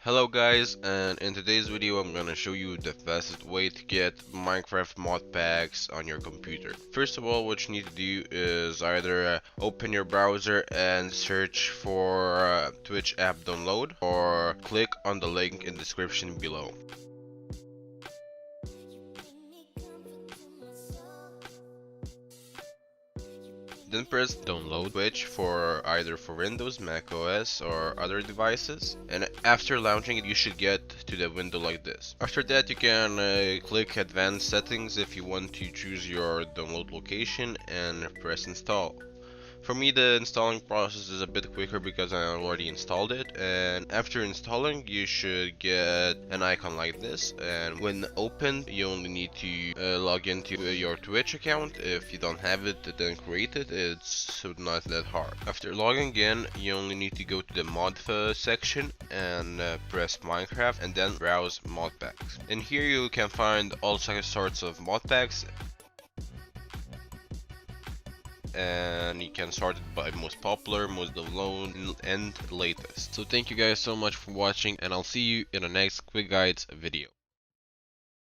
Hello guys, and in today's video I'm gonna show you the fastest way to get Minecraft mod packs on your computer. First of all, what you need to do is either open your browser and search for Twitch app download, or click on the link in the description below. Then press download Twitch for either for Windows, Mac OS or other devices, and after launching it you should get to the window like this. After that you can click advanced settings if you want to choose your download location and press install. For me, the installing process is a bit quicker because I already installed it, and after installing you should get an icon like this, and when opened you only need to log into your Twitch account. If you don't have it, then create it. It's not that hard. After logging in, you only need to go to the mod section and press Minecraft and then browse Modpacks. In here you can find all sorts of modpacks, and you can sort it by most popular, most downloaded, and latest. So thank you guys so much for watching, and I'll see you in the next quick guides video.